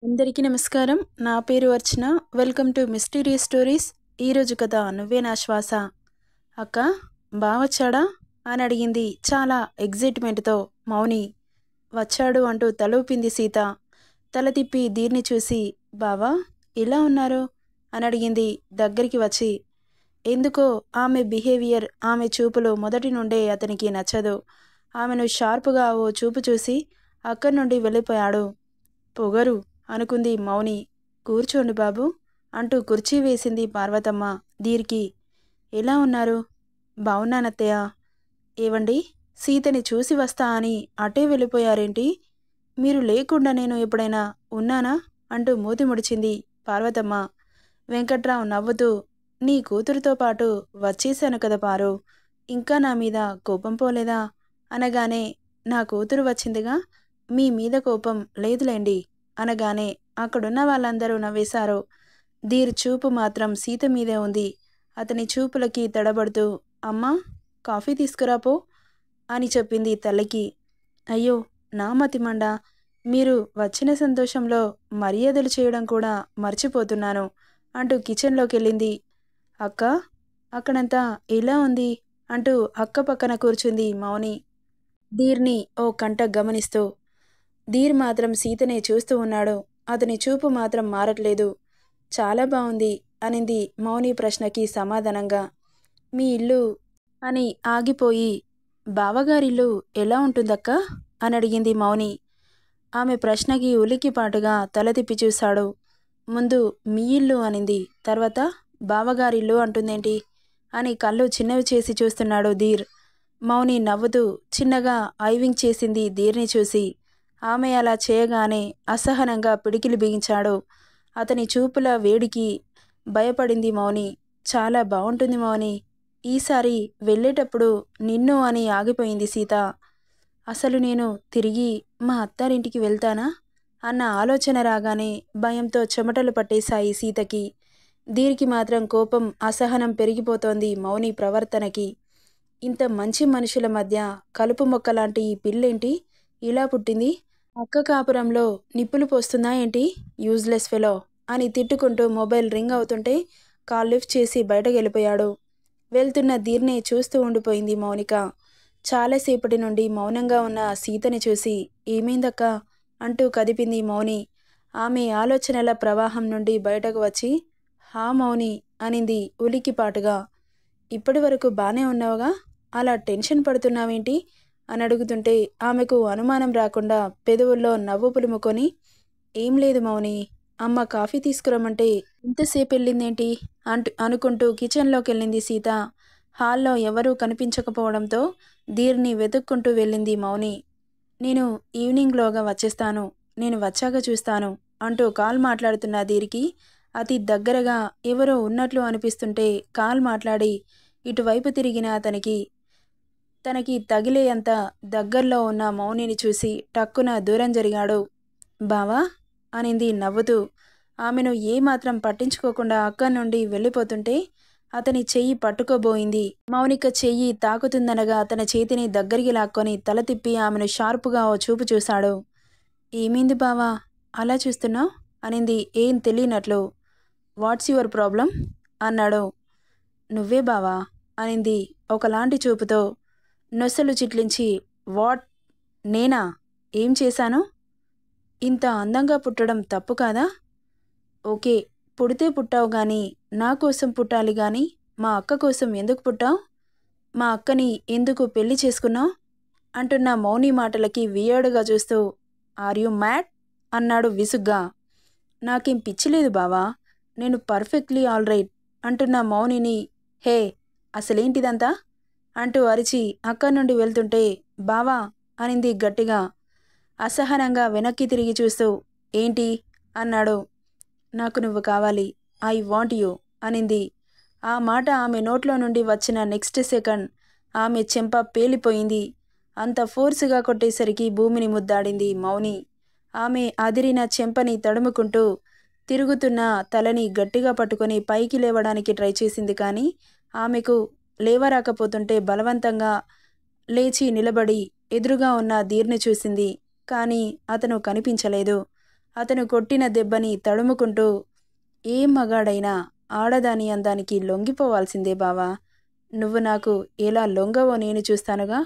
అందరికీ నమస్కారం. నా పేరు Archana. Welcome to mysterious stories. ఈరోజు కథ నువ్వే నా శ్వాస. అక్క, బావొచ్చాడా అని అడిగింది చాలా ఎగ్జైట్మెంట్తో మౌని. వచ్చాడు అంటూ తల ఊపింది సీత. తల తిప్పి దీర్ని చూసి, బావా ఇలా ఉన్నారు అని అడిగింది దగ్గరికి వచ్చి. ఎందుకో ఆమె బిహేవియర్, ఆమె చూపులు మొదటి నుండే అతనికి నచ్చదు. ఆమెను షార్పుగా ఓ చూపు చూసి అక్కడి నుండి వెళ్ళిపోయాడు. పొగరు అనుకుంది మౌని. కూర్చోండి బాబు అంటూ కుర్చీ వేసింది పార్వతమ్మ దీర్కి. ఎలా ఉన్నారు? బావున్నానత్తయ్య. ఏవండి, సీతని చూసి వస్తా అని అటే వెళ్ళిపోయారేంటి? మీరు లేకుండా నేను ఎప్పుడైనా ఉన్నానా అంటూ మూతి ముడిచింది పార్వతమ్మ. వెంకట్రావు నవ్వుతూ, నీ కూతురుతో పాటు వచ్చేశాను కదా పారు, ఇంకా నా మీద కోపం పోలేదా అనగానే, నా కూతురు వచ్చిందిగా, మీ మీద కోపం లేదులేండి అనగానే అక్కడున్న వాళ్ళందరూ నవ్వేశారు. దీర్ చూపు మాత్రం సీత మీదే ఉంది. అతని చూపులకి తడబడుతూ, అమ్మా కాఫీ తీసుకురాపో అని చెప్పింది తల్లికి. అయ్యో నా మతిమండ, మీరు వచ్చిన సంతోషంలో మర్యాదలు చేయడం కూడా మర్చిపోతున్నాను అంటూ కిచెన్లోకి వెళ్ళింది. అక్క, అక్కడంతా ఎలా ఉంది అంటూ అక్క పక్కన కూర్చుంది మౌని దీర్ని ఓ కంట గమనిస్తూ. ధీర్ మాత్రం సీతనే చూస్తూ ఉన్నాడు. అతని చూపు మాత్రం మారట్లేదు. చాలా బాగుంది అనింది మౌని ప్రశ్నకి సమాధానంగా. మీ ఇల్లు అని ఆగిపోయి, బావగారిల్లు ఎలా ఉంటుందక్కా అని అడిగింది మౌని. ఆమె ప్రశ్నకి ఉలిక్కిపాటుగా తల తిప్పి చూశాడు. ముందు మీ ఇల్లు అనింది, తర్వాత బావగారిల్లు అంటుందేంటి అని కళ్ళు చిన్నవి చేసి చూస్తున్నాడు ధీర్. మౌని నవ్వుతూ చిన్నగా ఐవింగ్ చేసింది ధీర్ని చూసి. ఆమె అలా చేయగానే అసహనంగా పిడికిలి బిగించాడు. అతని చూపుల వేడికి భయపడింది మౌని. చాలా బాగుంటుంది మౌని, ఈసారి వెళ్ళేటప్పుడు నిన్ను అని ఆగిపోయింది సీత. అసలు నేను తిరిగి మా అత్తారింటికి వెళ్తానా అన్న ఆలోచన రాగానే భయంతో చెమటలు పట్టేశాయి సీతకి. దీనికి మాత్రం కోపం, అసహనం పెరిగిపోతోంది మౌని ప్రవర్తనకి. ఇంత మంచి మనుషుల మధ్య కలుపు మొక్కలాంటి ఈ పిల్లేంటి ఇలా పుట్టింది? అక్క కాపురంలో నిప్పులు పోస్తుందా ఏంటి? యూజ్లెస్ ఫెలో అని తిట్టుకుంటూ మొబైల్ రింగ్ అవుతుంటే కాల్ లిఫ్ట్ చేసి బయటకు వెళ్ళిపోయాడు. వెళ్తున్న ధీర్నే చూస్తూ ఉండిపోయింది మౌనిక. చాలాసేపటి నుండి మౌనంగా ఉన్న సీతని చూసి, ఏమైందక్కా అంటూ కదిపింది మౌని. ఆమె ఆలోచనల ప్రవాహం నుండి బయటకు వచ్చి, హా మౌని అనింది ఉలిక్కిపాటుగా. ఇప్పటి వరకు బానే ఉన్నావుగా, అలా టెన్షన్ పడుతున్నావేంటి అని అడుగుతుంటే ఆమెకు అనుమానం రాకుండా పెదవుల్లో నవ్వు పులుముకొని, ఏం లేదు మౌని, అమ్మ కాఫీ తీసుకురమ్మంటే ఇంతసేపు వెళ్ళిందేంటి అనుకుంటూ కిచెన్లోకి వెళ్ళింది సీత. హాల్లో ఎవరూ కనిపించకపోవడంతో ధీర్ని వెతుక్కుంటూ వెళ్ళింది మౌని. నేను ఈవినింగ్లోగా వచ్చేస్తాను, నేను వచ్చాక చూస్తాను అంటూ కాల్ మాట్లాడుతున్న ధీర్కి అతి దగ్గరగా ఎవరో ఉన్నట్లు అనిపిస్తుంటే కాల్ మాట్లాడి ఇటువైపు తిరిగిన తనకి తగిలేంత దగ్గరలో ఉన్న మౌనిని చూసి టక్కున దూరం జరిగాడు. బావా అనింది నవ్వుతూ. ఆమెను ఏమాత్రం పట్టించుకోకుండా అక్కడి నుండి వెళ్ళిపోతుంటే అతని చెయ్యి పట్టుకోబోయింది. మౌనిక చెయ్యి తాకుతుందనగా తన చేతిని దగ్గరికి లాక్కొని తల తిప్పి ఆమెను షార్పుగా ఓ చూపు చూశాడు. ఏమైంది బావా అలా చూస్తున్నావు అనింది ఏం తెలియనట్లు. వాట్స్ యువర్ ప్రాబ్లం అన్నాడు. నువ్వే బావా అనింది ఒకలాంటి చూపుతో. నొసలు చిట్లించి, వాట్, నేనా, ఏం చేశాను? ఇంత అందంగా పుట్టడం తప్పు కాదా? ఓకే, పుడితే పుట్టావు గాని నా కోసం పుట్టాలి గాని మా అక్క కోసం ఎందుకు పుట్టావు? మా అక్కని ఎందుకు పెళ్లి చేసుకున్నావు అంటున్న మౌని మాటలకి వియర్డ్గా చూస్తూ, ఆర్ యు మ్యాడ్ అన్నాడు విసుగ్గా. నాకేం పిచ్చిలేదు బావా, నేను పర్ఫెక్ట్లీ ఆల్ రైట్ అంటున్న మౌనిని, హే అసలేంటిదంతా అంటూ అరిచి అక్కడి నుండి వెళ్తుంటే, బావా అనింది గట్టిగా. అసహనంగా వెనక్కి తిరిగి చూస్తూ, ఏంటి అన్నాడు. నాకు నువ్వు కావాలి, ఐ వాంట్ యూ అనింది. ఆ మాట ఆమె నోట్లో నుండి వచ్చిన నెక్స్ట్ సెకండ్ ఆమె చెంప పేలిపోయింది. అంత ఫోర్సుగా కొట్టేసరికి భూమిని ముద్దాడింది మౌని. ఆమె అదిరిన చెంపని తడుముకుంటూ తిరుగుతున్న తలని గట్టిగా పట్టుకొని పైకి లేవడానికి ట్రై చేసింది. కానీ ఆమెకు లేవరాకపోతుంటే బలవంతంగా లేచి నిలబడి ఎదురుగా ఉన్న ధీర్ని చూసింది. కానీ అతను కనిపించలేదు. అతను కొట్టిన దెబ్బని తడుముకుంటూ, ఏ మగాడైనా ఆడదాని అందానికి లొంగిపోవాల్సిందే బావా. నువ్వు నాకు ఎలా లొంగవో నేను చూస్తానుగా.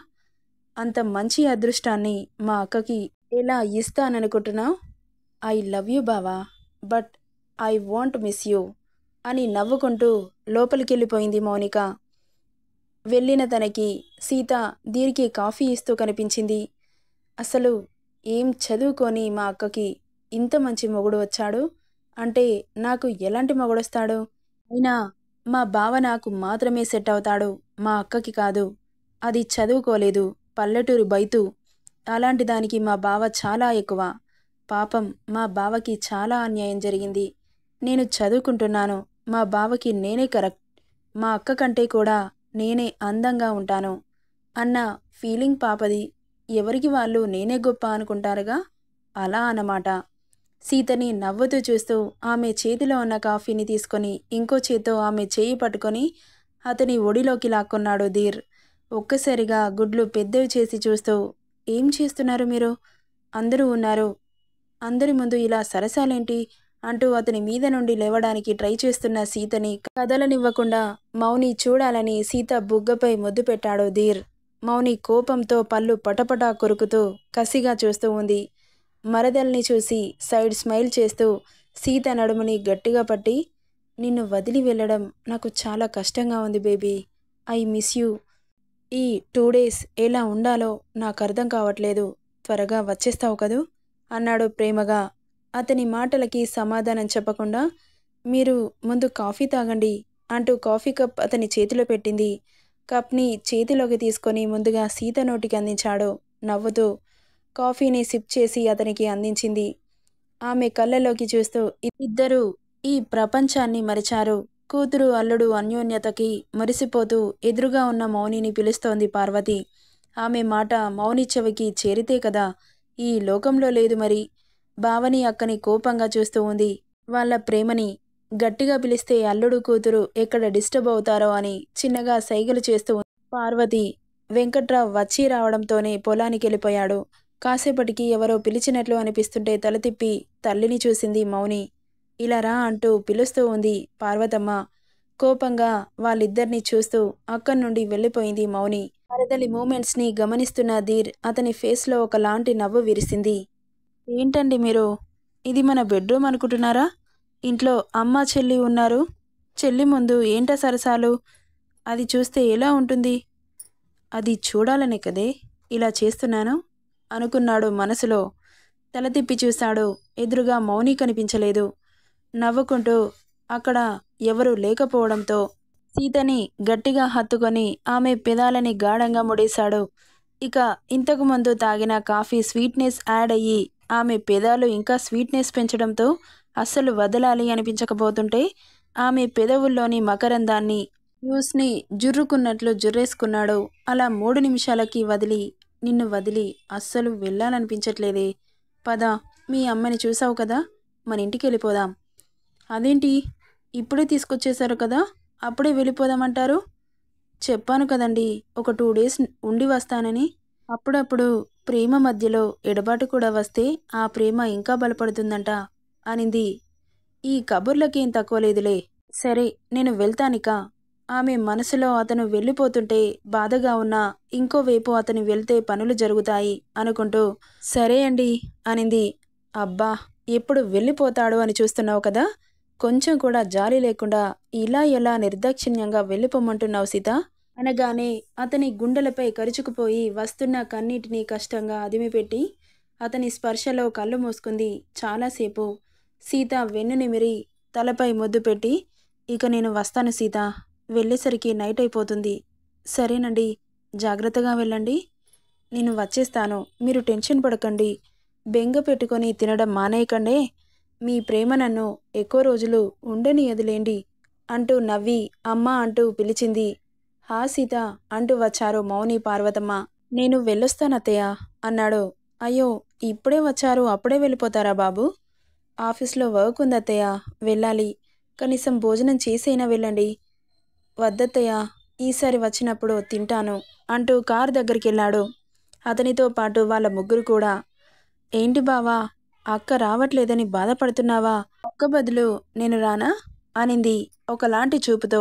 అంత మంచి అదృష్టాన్ని మా అక్కకి ఎలా ఇస్తాననుకుంటున్నావు? ఐ లవ్ యూ బావా, but I want miss you అని నవ్వుకుంటూ లోపలికెళ్ళిపోయింది మౌనిక. వెళ్ళిన తనకి సీత దీనికి కాఫీ ఇస్తూ కనిపించింది. అసలు ఏం చదువుకొని మా అక్కకి ఇంత మంచి మొగుడు వచ్చాడు అంటే నాకు ఎలాంటి మొగుడొస్తాడు? అయినా మా బావ నాకు మాత్రమే సెట్ అవుతాడు, మా అక్కకి కాదు. అది చదువుకోలేదు, పల్లెటూరు బైతు. అలాంటి దానికి మా బావ చాలా ఎక్కువ. పాపం మా బావకి చాలా అన్యాయం జరిగింది. నేను చదువుకుంటున్నాను, మా బావకి నేనే కరెక్ట్, మా అక్క కంటే కూడా నేనే అందంగా ఉంటాను అన్న ఫీలింగ్ పాపది. ఎవరికి వాళ్ళు నేనే గొప్ప అనుకుంటారుగా, అలా అన్నమాట. సీతని నవ్వుతూ చూస్తూ ఆమె చేతిలో ఉన్న కాఫీని తీసుకొని ఇంకో చేత్తో ఆమె చేయి పట్టుకొని అతని ఒడిలోకి లాక్కున్నాడు ధీర్. ఒక్కసారిగా గుడ్లు పెద్దవి చేసి చూస్తూ, ఏం చేస్తున్నారు మీరు? అందరూ ఉన్నారు, అందరి ముందు ఇలా సరసాలేంటి అంటూ అతని మీద నుండి లేవడానికి ట్రై చేస్తున్న సీతని కదలనివ్వకుండా మౌని చూడాలని సీత బుగ్గపై ముద్దు పెట్టాడు ధీర్. మౌని కోపంతో పళ్ళు పటపటా కొరుకుతూ కసిగా చూస్తూ ఉంది. మరదల్ని చూసి సైడ్ స్మైల్ చేస్తూ సీత నడుముని గట్టిగా పట్టి, నిన్ను వదిలి వెళ్ళడం నాకు చాలా కష్టంగా ఉంది బేబీ. I miss you. ఈ 2 డేస్ ఎలా ఉండాలో నాకు అర్థం కావట్లేదు. త్వరగా వచ్చేస్తావు కదూ అన్నాడు ప్రేమగా. అతని మాటలకి సమాధానం చెప్పకుండా, మీరు ముందు కాఫీ తాగండి అంటూ కాఫీ కప్ అతని చేతిలో పెట్టింది. కప్ని చేతిలోకి తీసుకొని ముందుగా సీత నోటికి అందించాడు నవ్వుతూ. కాఫీని సిప్ చేసి అతనికి అందించింది. ఆమె కళ్ళలోకి చూస్తూ ఇద్దరూ ఈ ప్రపంచాన్ని మరిచారు. కూతురు అల్లుడు అన్యోన్యతకి మురిసిపోతూ ఎదురుగా ఉన్న మౌనిని పిలుస్తోంది పార్వతి. ఆమె మాట మౌని చెవికి చేరితే కదా ఈ లోకంలో లేదు మరి. బావని అక్కని కోపంగా చూస్తూ ఉంది. వాళ్ళ ప్రేమని గట్టిగా పిలిస్తే అల్లుడు కూతురు ఎక్కడ డిస్టర్బ్ అవుతారో అని చిన్నగా సైగలు చేస్తూ ఉంది పార్వతి. వెంకట్రావు వచ్చి రావడంతోనే పొలానికెళ్ళిపోయాడు. కాసేపటికి ఎవరో పిలిచినట్లు అనిపిస్తుంటే తల తిప్పి తల్లిని చూసింది మౌని. ఇలా రా అంటూ పిలుస్తూ ఉంది పార్వతమ్మ. కోపంగా వాళ్ళిద్దరినీ చూస్తూ అక్కడి నుండి వెళ్ళిపోయింది మౌని. మరదలి మూమెంట్స్ని గమనిస్తున్న ధీర్ అతని ఫేస్లో ఒకలాంటి నవ్వు విరిసింది. ఏంటండి మీరు? ఇది మన బెడ్రూమ్ అనుకుంటున్నారా? ఇంట్లో అమ్మ చెల్లి ఉన్నారు. చెల్లి ముందు ఏంట సరసాలు? అది చూస్తే ఎలా ఉంటుంది? అది చూడాలనే కదే ఇలా చేస్తున్నాను అనుకున్నాడు మనసులో. తల తిప్పి చూశాడు. ఎదురుగా మౌని కనిపించలేదు. నవ్వుకుంటూ అక్కడ ఎవరూ లేకపోవడంతో సీతని గట్టిగా హత్తుకొని ఆమె పెదాలని గాఢంగా ముడేశాడు. ఇక ఇంతకుముందు తాగిన కాఫీ స్వీట్నెస్ యాడ్ అయ్యి ఆమె పెదాలు ఇంకా స్వీట్నెస్ పెంచడంతో అస్సలు వదలాలి అనిపించకపోతుంటే ఆమె పెదవుల్లోని మకరందాన్ని జ్యూస్ని జుర్రుకున్నట్లు జుర్రేసుకున్నాడు. అలా 3 నిమిషాలకి వదిలి, నిన్ను వదిలి అస్సలు వెళ్ళాలనిపించట్లేదే. పద, మీ అమ్మని చూసావు కదా, మన ఇంటికి వెళ్ళిపోదాం. అదేంటి ఇప్పుడే తీసుకొచ్చేశారు కదా, అప్పుడే వెళ్ళిపోదామంటారు? చెప్పాను కదండి, ఒక 2 డేస్ ఉండి వస్తానని. అప్పుడప్పుడు ప్రేమ మధ్యలో ఎడబాటు కూడా వస్తే ఆ ప్రేమ ఇంకా బలపడుతుందంట అనింది. ఈ కబుర్లకేం తక్కువ లేదులే. సరే, నేను వెళ్తానిక. ఆమె మనసులో అతను వెళ్ళిపోతుంటే బాధగా ఉన్నా ఇంకోవైపు అతను వెళ్తే పనులు జరుగుతాయి అనుకుంటూ సరే అండి అనింది. అబ్బా, ఎప్పుడు వెళ్ళిపోతాడు అని చూస్తున్నావు కదా, కొంచెం కూడా జాలి లేకుండా ఇలా ఎలా నిర్దాక్షిణ్యంగా వెళ్ళిపోమంటున్నావు సీత అనగానే అతని గుండెలపై కరుచుకుపోయి వస్తున్న కన్నీటిని కష్టంగా అదిమిపెట్టి అతని స్పర్శలో కళ్ళు మూసుకుంది చాలాసేపు. సీత వెన్నునిమిరి తలపై ముద్దు పెట్టి, ఇక నేను వస్తాను సీత, వెళ్ళేసరికి నైట్ అయిపోతుంది. సరేనండి, జాగ్రత్తగా వెళ్ళండి. నేను వచ్చేస్తాను, మీరు టెన్షన్ పడకండి. బెంగ పెట్టుకొని తినడం మానేయకండే. మీ ప్రేమ నన్ను ఎక్కువ రోజులు ఉండనియదులేండి అంటూ నవ్వి అమ్మ అంటూ పిలిచింది. హా సీత అంటూ వచ్చారు మౌని పార్వతమ్మ. నేను వెళ్ళొస్తానత్తయ్య అన్నాడు. అయ్యో, ఇప్పుడే వచ్చారు, అప్పుడే వెళ్ళిపోతారా బాబు? ఆఫీస్లో వర్క్ ఉందత్తయ్య, వెళ్ళాలి. కనీసం భోజనం చేసైనా వెళ్ళండి. వద్దత్తయ్య, ఈసారి వచ్చినప్పుడు తింటాను అంటూ కారు దగ్గరికి వెళ్ళాడు. అతనితో పాటు వాళ్ళ ముగ్గురు కూడా. ఏంటి బావా, అక్క రావట్లేదని బాధపడుతున్నావా? అక్క బదులు నేను రానా అనింది ఒకలాంటి చూపుతో.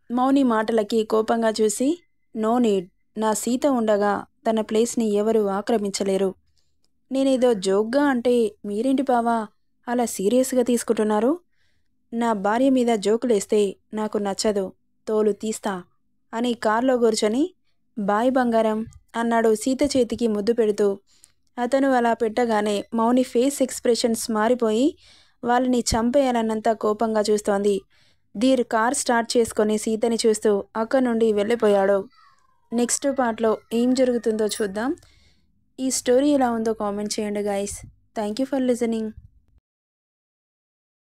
మౌని మాటలకి కోపంగా చూసి, నో నీడ్, నా సీత ఉండగా తన ప్లేస్ని ఎవరు ఆక్రమించలేరు. నేనేదో జోక్గా అంటే మీరేంటి బావా అలా సీరియస్గా తీసుకుంటున్నారు? నా భార్య మీద జోకులేస్తే నాకు నచ్చదు, తోలు తీస్తా అని కార్లో కూర్చొని బాయ్ బంగారం అన్నాడు సీత చేతికి ముద్దు పెడుతూ. అతను అలా పెట్టగానే మౌని ఫేస్ ఎక్స్ప్రెషన్స్ మారిపోయి వాళ్ళని చంపేయాలన్నంత కోపంగా చూస్తోంది. ధీర్ కార్ స్టార్ట్ చేసుకొని సీతని చూస్తూ అక్కడి నుండి వెళ్ళిపోయాడు. నెక్స్ట్ పార్ట్లో ఏం జరుగుతుందో చూద్దాం. ఈ స్టోరీ ఎలా ఉందో కామెంట్ చేయండి guys. Thank you for listening.